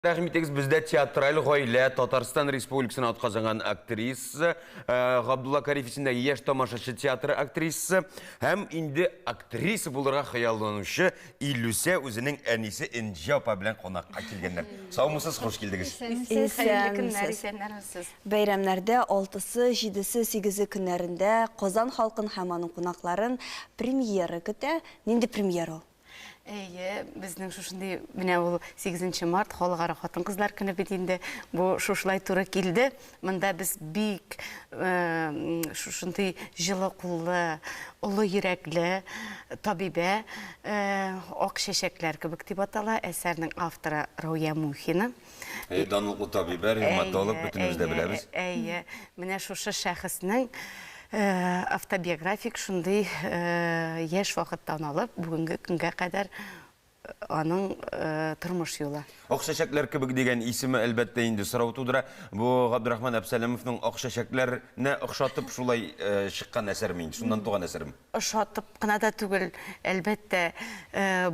Рахметегіз бізде театрал ғойлә Татарстан Республикасына атқазанған актриса, Ғабдулла Карифисінде еш тамашашы театр актрисасы, һәм инде актриса булырға хыялланушы Илюся өзінің әнисі Инжапа белән қонаққа келгендер. Саумысыз, хош келдігіз. Бәйрәмнәрдә 6-сы, 7-сы, 8-сы көннәрендә Қозан халқын һәм аның қонақларын премьера көтә. Нинди премьера ул? Біздің шушындай менә ул 8 март халыкара хатын-кызлар көне бит инде бу шушылай туры килде. Монда біз бик шушындай жылы куллы, улы йөрәкле табибә ак чәчәкләр кебек дип атала. Әсәрнең авторы Рауя Мухина. Данлыклы табибә, ревматолог, бөтенебез дә беләбез. Менә шушы шәхеснең автобиографик шундай яшь вакыттан алып бүгенге көнгә кадәр аның тормыш юлы. Ак чәчәкләр кебек дигән исеме әлбәттә инде сорау тудыра. Бу Габдрахман Әбсәләмовның ак чәчәкләрне охшатып шулай чыккан әсәрме инде? Шуннан туган әсәрме? Охшатып кына да түгел, әлбәттә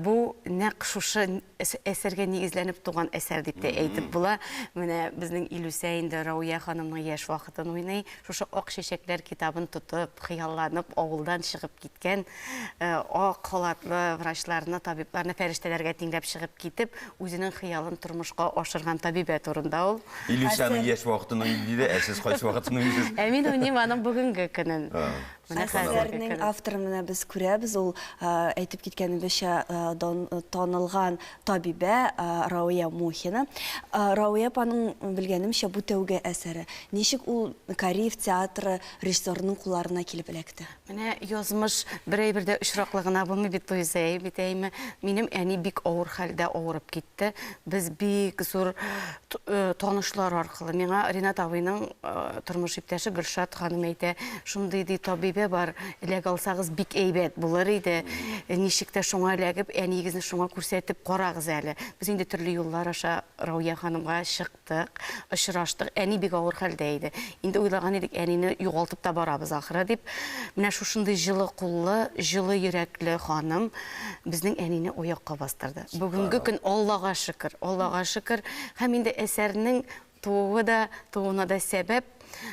бу нәкъ шушы әсәргә нигезләнеп туган әсәр дип тә әйтеп була. Менә безнең Илюся инде Рауя ханымның яшь вакытын уйный. Шушы ак чәчәкләр китабын тотып, хыялланып, авылдан чыгып киткән, ак халатлы врачларны, табибларны, фәрештәләргә тиңләп чыгып китеп, үзенең хыялын тормышка ашырган табибә турында ул. Илюсяның яшь вакытын уйный, сез кайсы вакытын уйныйсыз? Мин уйныйм аның бүгенге көнен. Әсәрнең авторы менә без күрәбез, ул әйтеп киткәнебезчә танылган табибә Рауя Мухина. Рауя аның белгәнемчә бу тәүге әсәре. Ничек ул Кариф театры режиссерының кулларына килеп эләкте? Менә язмыш берәйбердә очраклыгына булмый бит Туйзәй, бит әйме. Минем әни бик авыр хәлдә авырып китте. Без бик зур танышлар аркылы миңа Ринат абыйның тормыш иптәше Гөлшат ханым әйтә, шундый ди табибә бар, эләк алсагыз бик әйбәт булыр иде. Ничек тә шуңа эләгеп, әнигезне шуңа күрсәтеп карагыз әле. Без инде төрле юллар аша Рауя ханымга чыктык, очраштык. Әни бик авыр хәлдә иде. Инде уйлаган идек, әнине югалтып та барабыз ахыры дип. Менә шушындый җылы куллы, җылы йөрәкле ханым безнең әнине уякка бастырды. Бүгенге көн Аллага шөкер, һәм инде әсәрнең тууына да сәбәп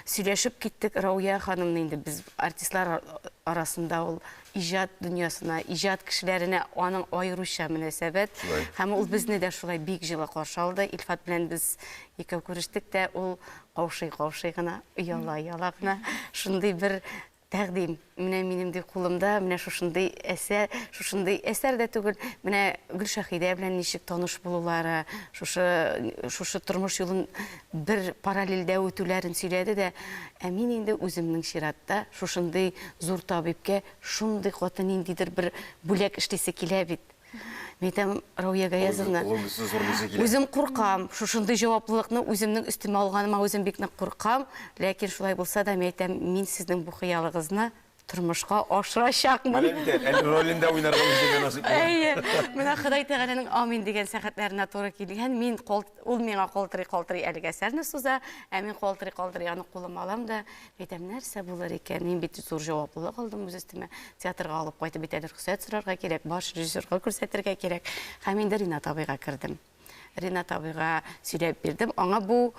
сөйләшеп киттек Рауя ханымны инде без артистлар арасында ул иҗат дөньясына, иҗат кешеләренә аның аеруча мөнәсәбәт, һәм ул безне дә шулай бик җылы каршы алды. Илфат белән без икәү күрештек тә, ул каушый гына, ояла гына, шундый бер тәкъдим. Менә минем ди кулымда, менә шушындый әсәр дә түгел, менә Гөлшәһидә белән ничек таныш булулары, шушы тормыш юлын бер параллельдә үтүләрен сөйләде дә, мин инде үземнең чиратта шушындый зур табибкә шундый хатын ниндидер бер бүләк эшлисе килә бит. Мәйтәм Рауя Гаязовна, үзем куркам, шушындый җаваплылыкны үземнең өстемә алганыма үзем бик нык куркам, ләкин шулай булса да мәйтәм, мин сезнең бу хыялыгызны тормышка ашырачакмын. Ролендә уйнарга үзеңә насыйп булды. Менә Ходай Тәгаләнең амин дигән сәгатьләренә туры килгән. Мин ул миңа калтырый әлеге әсәрне суза, мин калтырый аны кулыма алам да, әйтәм, нәрсә булыр икән? Мин бит зур җаваплылык алдым үз өстемә. Театрга алып кайтып бит әле рөхсәт сорарга кирәк, баш режиссерга күрсәтергә кирәк. Һәм инде Ринат абыйга кирдем. Ринат абыйга сөйләп бирдем. Аңа бу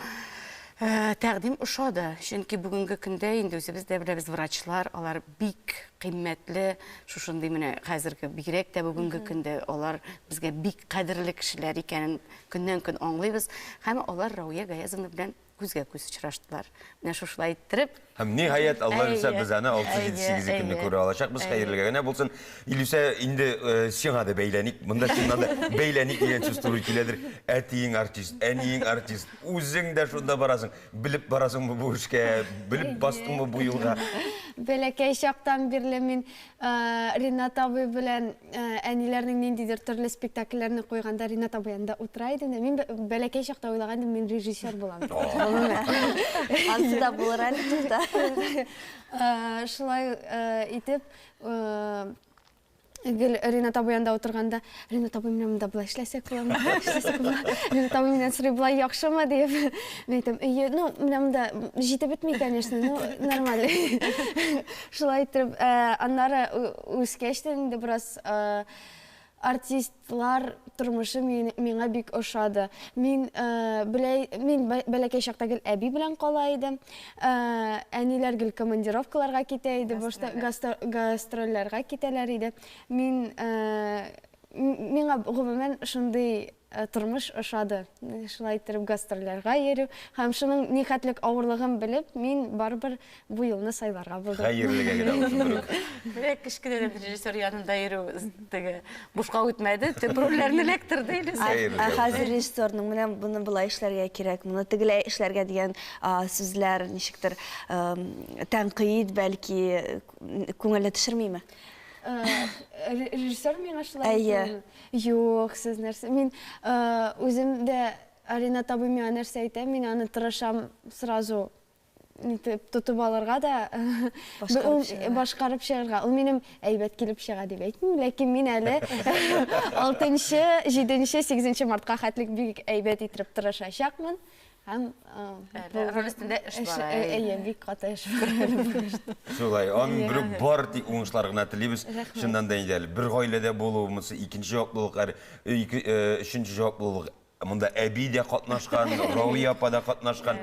тәкъдим ошады. Чөнки бүгенге көндә инде үзебез дә беләбез, врачлар, алар бик кыйммәтле, шушындый менә хәзерге бигрәк тә бүгенге көндә алар безгә бик кадерле кешеләр икәнен көннән-көн аңлыйбыз. Һәм алар Рауя Гаязовна белән күзгә-күз очраштылар. Менә шушылай иттереп, һәм ниһаять Алла билсә без аны 6-7-8 көнне күрә алачакбыз. Хәерлегә генә булсын. Илюся, инде сиңа да бәйләник. Монда сиңа да бәйләник дигән сүз туры киләдер. Әтиең артист, әниең артист. Үзең дә шунда барасың. Белеп барасыңмы бу эшкә? Белеп бастыңмы бу юлга? Бәләкәй чактан бирле мин Ринат абый белән әниләрнең ниндидер төрле спектакльләрне куйганда Ринат абый янында утыра иде. Мин бәләкәй чакта уйлаган идем, мин режиссер булам. Ансы да булыр әле турда. Шулай итеп Ринат абый янында утырганда, Ринат абый менә монда булай эшләсәк буламы? Ринат абый менән сорый, булай яхшымы дип. Мин әйтәм, менә монда җитеп бетми, конечно, нормально. Шулай итеп, аннары үскәч тә инде бераз артистлар тормышы миңа бик ошады. Мин бәләкәй чактагы әби белән кала идем. Әниләр гел командировкаларга китә иде, башта гастрольләргә китәләр иде. Миңа гомумән шундый тормыш ошады. Шулай итеп гастрольләргә йөрү һәм шуның нихәтлек авырлыгын белеп, мин барыбер бу елны сайларга булдым. Хәерлегә генә булсын. Бәләк кичкенә режиссер янында йөрү теге бушка үтмәде. Төп рольләрне эләктерде инде. Хәзер режиссерның менә буны булай эшләргә кирәк, моны тегеләй эшләргә дигән сүзләр ничектер тәнкыйть бәлки күңелне төшермиме? Режиссер миңа шулай. Юк, сез нәрсә. Мин үзем дә Ринат абый миңа нәрсә әйтә, мин аны тырышам сразу тотып алырга да, башкарып чыгарга. Ул минем әйбәт килеп чыга дип әйтмим, ләкин мин әле 6-нчы, 7-нче, 8-нче мартка хәтлек бик әйбәт итеп тырышачакмын. Һәм роль өстендә эш бар. бик каты эш бар. Шулай, аның бір бар тик уңышлар гына телибез. Шуннан да инде бер гаиләдә булуымыз, икенче яклылык, өченче яклылык. Монда әби дә катнашкан, Рауия апа да катнашкан,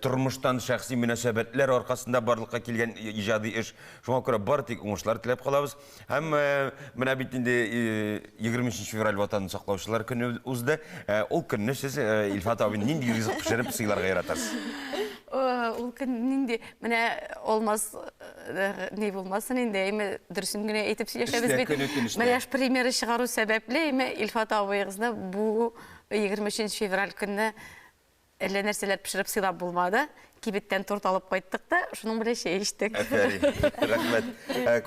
тормыштан шәхси мөнәсәбәтләр аркасында барлыкка килгән иҗади эш. Шуңа күрә бар тик уңышлар теләп калабыз. Һәм менә бит инде 20 февраль ватанны саклаучылар көне узды. Ул көнне сез Илфат абый нинди ризык пешереп сыйларга яратасыз? Ул көн нинди менә олмас не булмасын инде, дөресен генә әйтеп сөйләшәбез бит. Менә премьера чыгару сәбәпле Илфат абыйгызны бу 23 февраль көнне әллә нәрсәләр пешереп сыйлап булмады. Кибеттән торт алып кайттык та, шуның белән чәй эчтек. Афәрин, рәхмәт.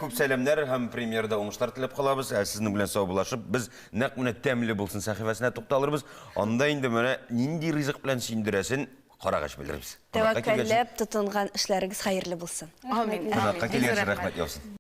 Күп сәламнәр һәм премьерда уңышлар теләп калабыз. Сезнең белән саубуллашып, без нәкъ менә тәмле булсын сәхифәсенә тукталырбыз. Анда инде менә нинди ризык белән сөндерәсен карагач белдерәбез. Тәвәккәлләп тотынган эшләрегез хәерле булсын. Амин. Кунакка килгәнче рәхмәт яусын.